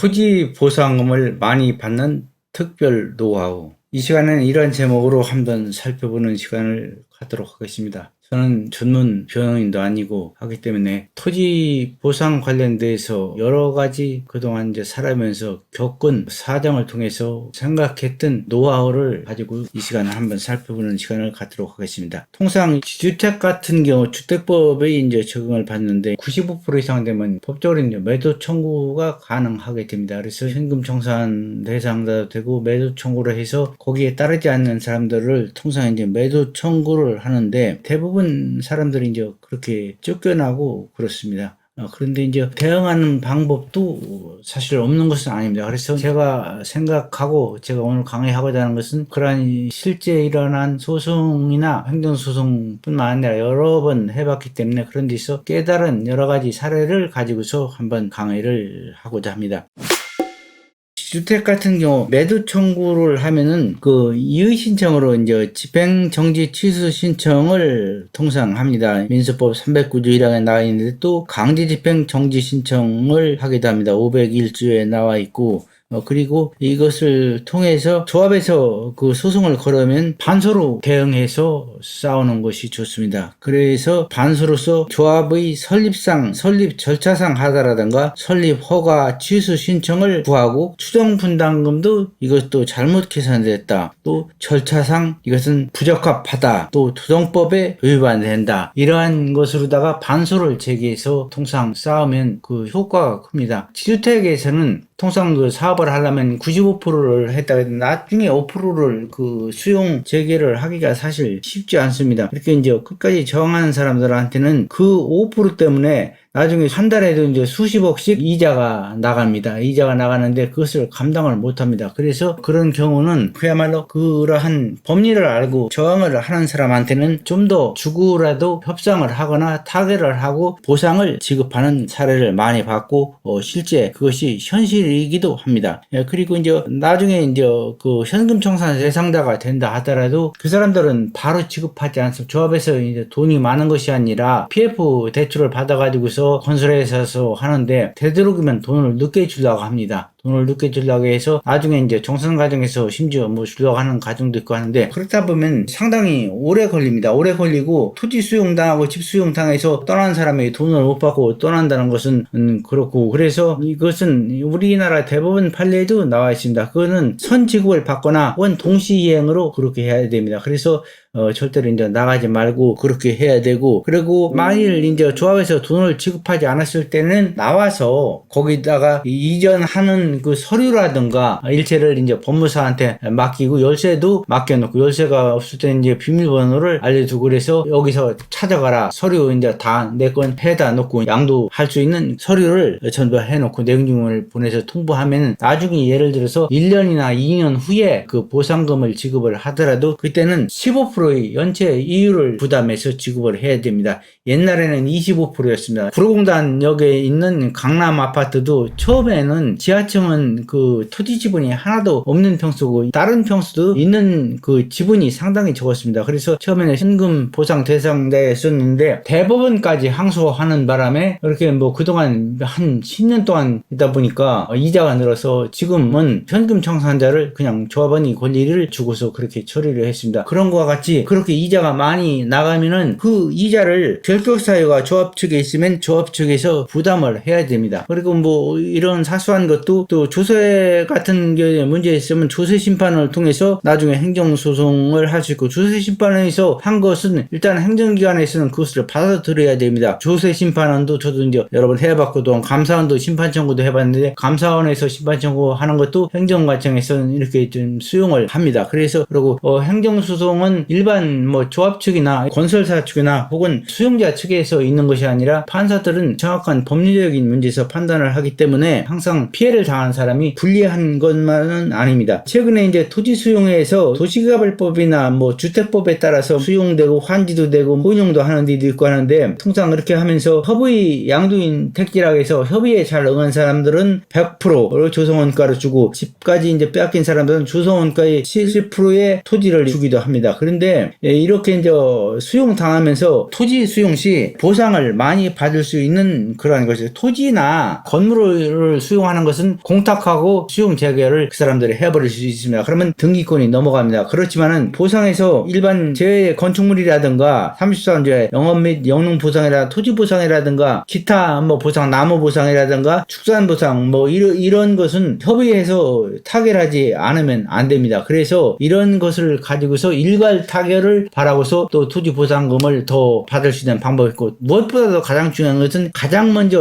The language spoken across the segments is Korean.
토지 보상금을 많이 받는 특별 노하우. 이 시간에는 이러한 제목으로 한번 살펴보는 시간을 갖도록 하겠습니다. 저는 전문 변호인도 아니고 하기 때문에 토지 보상 관련돼서 여러 가지 그동안 이제 살아면서 겪은 사정을 통해서 생각했던 노하우를 가지고 이 시간에 한번 살펴보는 시간을 갖도록 하겠습니다. 통상 주택 같은 경우 주택법에 이제 적용을 받는데 95% 이상 되면 법적으로 이제 매도 청구가 가능하게 됩니다. 그래서 현금 청산 대상자도 되고 매도 청구를 해서 거기에 따르지 않는 사람들을 통상 이제 매도 청구를 하는데 대부분 사람들이 이제 그렇게 쫓겨나고 그렇습니다. 그런데 이제 대응하는 방법도 사실 없는 것은 아닙니다. 그래서 제가 생각하고 제가 오늘 강의하고자 하는 것은 그러한 실제 일어난 소송이나 행정소송뿐만 아니라 여러 번 해봤기 때문에 그런 데서 깨달은 여러 가지 사례를 가지고서 한번 강의를 하고자 합니다. 주택 같은 경우 매도 청구를 하면은 그 이의 신청으로 이제 집행 정지 취소 신청을 통상 합니다. 민수법 309조 1항에 나와 있는데 또 강제 집행 정지 신청을 하기도 합니다. 501조에 나와 있고 그리고 이것을 통해서 조합에서 그 소송을 걸으면 반소로 대응해서 싸우는 것이 좋습니다. 그래서 반소로서 조합의 설립 절차상 하다라든가 설립 허가 취소 신청을 구하고 추정 분담금도 이것도 잘못 계산됐다. 또 절차상 이것은 부적합하다. 또 도정법에 위반된다. 이러한 것으로다가 반소를 제기해서 통상 싸우면 그 효과가 큽니다. 지주택에서는 통상 그 사업을 하려면 95%를 했다가 나중에 5%를 그 수용 재개를 하기가 사실 쉽지 않습니다. 이렇게 이제 끝까지 저항하는 사람들한테는 그 5% 때문에 나중에 한 달에도 이제 수십억씩 이자가 나갑니다. 이자가 나가는데 그것을 감당을 못 합니다. 그래서 그런 경우는 그야말로 그러한 법리를 알고 저항을 하는 사람한테는 좀 더 주고라도 협상을 하거나 타결을 하고 보상을 지급하는 사례를 많이 봤고, 실제 그것이 현실이기도 합니다. 그리고 이제 나중에 이제 그 현금 청산 대상자가 된다 하더라도 그 사람들은 바로 지급하지 않습니다. 조합에서 이제 돈이 많은 것이 아니라 PF 대출을 받아가지고서 건설회사에서 하는데 되도록이면 돈을 늦게 주려고 합니다. 돈을 늦게 주려고 해서 나중에 이제 정산 과정에서 심지어 뭐 주려고 하는 가정도 있고 하는데 그렇다 보면 상당히 오래 걸립니다. 오래 걸리고 토지 수용당하고 집 수용당해서 떠난 사람이 돈을 못 받고 떠난다는 것은 그렇고 그래서 이것은 우리나라 대법원 판례에도 나와 있습니다. 그거는 선지급을 받거나 혹은 동시이행으로 그렇게 해야 됩니다. 그래서 절대로 이제 나가지 말고 그렇게 해야 되고 그리고 만일 이제 조합에서 돈을 지급하지 않았을 때는 나와서 거기다가 이전하는 그 서류라든가 일체를 이제 법무사한테 맡기고 열쇠도 맡겨놓고 열쇠가 없을 때는 이제 비밀번호를 알려주고 그래서 여기서 찾아가라 서류 이제 다 내 건 해다 놓고 양도할 수 있는 서류를 전부 해놓고 내용증을 보내서 통보하면 나중에 예를 들어서 1년이나 2년 후에 그 보상금을 지급을 하더라도 그때는 15%의 연체 이율을 부담해서 지급을 해야 됩니다. 옛날에는 25%였습니다. 구로공단역에 있는 강남 아파트도 처음에는 지하층은 그 토지 지분이 하나도 없는 평수고 다른 평수도 있는 그 지분이 상당히 적었습니다. 그래서 처음에는 현금 보상 대상자였었는데 대법원까지 항소하는 바람에 이렇게 뭐 그동안 한 10년 동안 있다 보니까 이자가 늘어서 지금은 현금 청산자를 그냥 조합원이 권리를 주고서 그렇게 처리를 했습니다. 그런 것과 같이 그렇게 이자가 많이 나가면은 그 이자를 결격 사유가 조합 측에 있으면 조합 측에서 부담을 해야 됩니다. 그리고 뭐 이런 사소한 것도 또 조세 같은 게 문제 있으면 조세 심판을 통해서 나중에 행정 소송을 할 수 있고 조세 심판에서 한 것은 일단 행정기관에서는 그것을 받아들여야 됩니다. 조세 심판원도 저도 이제 여러 번 해봤거든. 감사원도 심판 청구도 해봤는데 감사원에서 심판 청구하는 것도 행정과정에서는 이렇게 좀 수용을 합니다. 그래서 그리고 행정 소송은 일반 뭐 조합 측이나 건설사 측이나 혹은 수용자 측에서 있는 것이 아니라 판사들은 정확한 법리적인 문제에서 판단을 하기 때문에 항상 피해를 당한 사람이 불리한 것만은 아닙니다. 최근에 이제 토지 수용에서 도시개발법이나 뭐 주택법에 따라서 수용되고 환지도 되고 혼용도 하는 데도 있고 하는데 통상 그렇게 하면서 협의 양도인 택지라고 해서 협의에 잘 응한 사람들은 100%를 조성원가로 주고 집까지 이제 빼앗긴 사람들은 조성원가의 70%의 토지를 주기도 합니다. 그런데 이렇게 이제 수용 당하면서 토지 수용 수용 시 보상을 많이 받을 수 있는 그러한 것이 토지나 건물을 수용하는 것은 공탁하고 수용 재개를 그 사람들이 해버릴 수 있습니다. 그러면 등기권이 넘어갑니다. 그렇지만은 보상에서 일반 제 건축물이라든가 34조의 영업 및 영농 보상이라 토지 보상이라든가 기타 뭐 보상 나무 보상이라든가 축산 보상 뭐 이런 것은 협의해서 타결하지 않으면 안 됩니다. 그래서 이런 것을 가지고서 일괄 타결을 바라고서 또 토지 보상금을 더 받을 수 있는 방법이 있고, 무엇보다도 가장 중요한 것은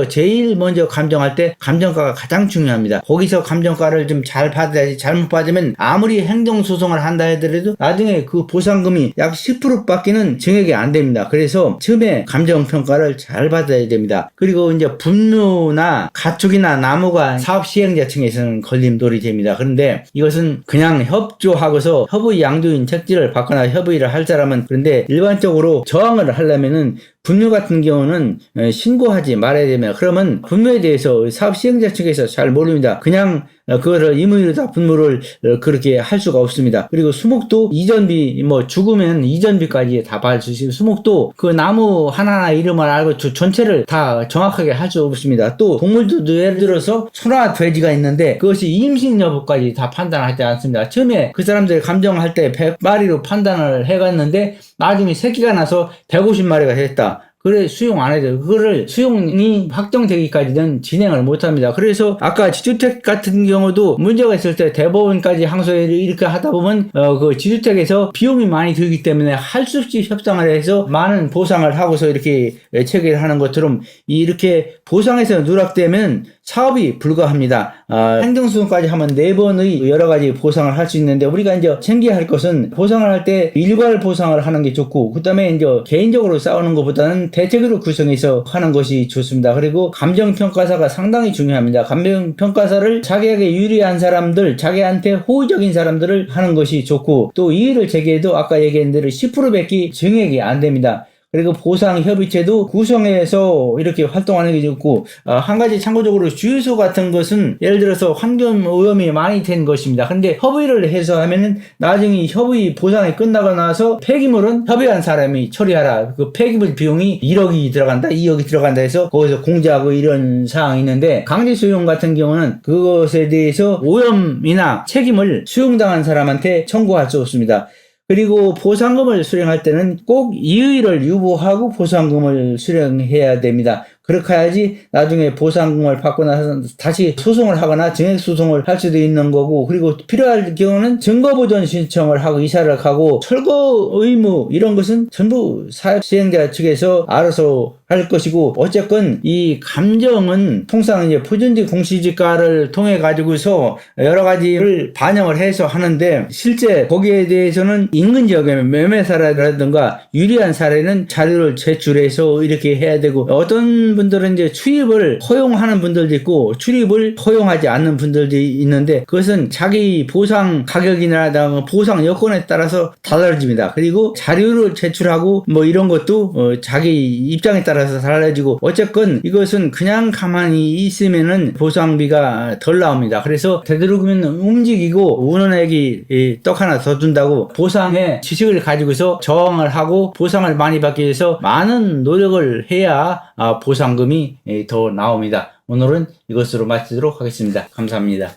제일 먼저 감정할 때 감정가가 가장 중요합니다. 거기서 감정가를 좀 잘 받아야지, 잘못 받으면 아무리 행정소송을 한다 하더라도 나중에 그 보상금이 약 10%밖에는 증액이 안 됩니다. 그래서 처음에 감정평가를 잘 받아야 됩니다. 그리고 이제 분묘나 가축이나 나무가 사업 시행자 층에서는 걸림돌이 됩니다. 그런데 이것은 그냥 협조하고서 협의 양도인 책지를 받거나 협의를 할 사람은, 그런데 일반적으로 저항을 하려면은 분묘 같은 경우는 신고하지 말아야 됩니다. 그러면 분묘에 대해서 사업 시행자 측에서 잘 모릅니다. 그냥 그거를 임의로 다 분묘를 그렇게 할 수가 없습니다. 그리고 수목도 이전비, 죽으면 이전비까지 다 받을 수 있어요. 수목도 그 나무 하나하나 이름을 알고 전체를 다 정확하게 할 수 없습니다. 또 동물도 예를 들어서 소나 돼지가 있는데 그것이 임신 여부까지 다 판단하지 않습니다. 처음에 그 사람들이 감정할 때 100마리로 판단을 해갔는데 나중에 새끼가 나서 150마리가 됐다. 그래 수용 안 해도 그거를 수용이 확정되기까지는 진행을 못 합니다. 그래서 아까 지주택 같은 경우도 문제가 있을 때 대법원까지 항소를 이렇게 하다 보면 그 지주택에서 비용이 많이 들기 때문에 할 수 없이 협상을 해서 많은 보상을 하고서 이렇게 체결하는 것처럼 이렇게 보상에서 누락되면 사업이 불가합니다. 행정소송까지 하면 4번의 여러 가지 보상을 할 수 있는데, 우리가 이제 챙겨야 할 것은 보상을 할 때 일괄 보상을 하는 게 좋고, 그 다음에 이제 개인적으로 싸우는 것보다는 대책으로 구성해서 하는 것이 좋습니다. 그리고 감정평가사가 상당히 중요합니다. 감정평가사를 자기에게 유리한 사람들, 자기한테 호의적인 사람들을 하는 것이 좋고, 또 이의를 제기해도 아까 얘기한 대로 10%밖에 증액이 안 됩니다. 그리고 보상협의체도 구성해서 이렇게 활동하는 게 좋고, 한 가지 참고적으로 주유소 같은 것은 예를 들어서 환경 오염이 많이 된 것입니다. 근데 협의를 해서 하면은 나중에 협의 보상이 끝나고 나서 폐기물은 협의한 사람이 처리하라. 그 폐기물 비용이 1억이 들어간다, 2억이 들어간다 해서 거기서 공제하고 이런 사항이 있는데, 강제 수용 같은 경우는 그것에 대해서 오염이나 책임을 수용당한 사람한테 청구할 수 없습니다. 그리고 보상금을 수령할 때는 꼭 이의를 유보하고 보상금을 수령해야 됩니다. 그렇게 해야지 나중에 보상금을 받고 나서 다시 소송을 하거나 증액소송을 할 수도 있는 거고, 그리고 필요할 경우는 증거보전 신청을 하고 이사를 가고, 철거 의무 이런 것은 전부 사업시행자 측에서 알아서 할 것이고, 어쨌건 이 감정은 통상 이제 표준지 공시지가를 통해 가지고서 여러 가지를 반영을 해서 하는데, 실제 거기에 대해서는 인근 지역의 매매 사례라든가 유리한 사례는 자료를 제출해서 이렇게 해야 되고, 어떤 분들은 이제 출입을 허용하는 분들도 있고 출입을 허용하지 않는 분들도 있는데, 그것은 자기 보상 가격이나 보상 여건에 따라서 달라집니다. 그리고 자료를 제출하고 이런 것도 자기 입장에 따라서 달라지고, 어쨌건 이것은 그냥 가만히 있으면은 보상비가 덜 나옵니다. 그래서 되도록이면 움직이고 운원액이 떡 하나 더 준다고 보상의 지식을 가지고서 저항을 하고 보상을 많이 받기 위해서 많은 노력을 해야 보상금이 더 나옵니다. 오늘은 이것으로 마치도록 하겠습니다. 감사합니다.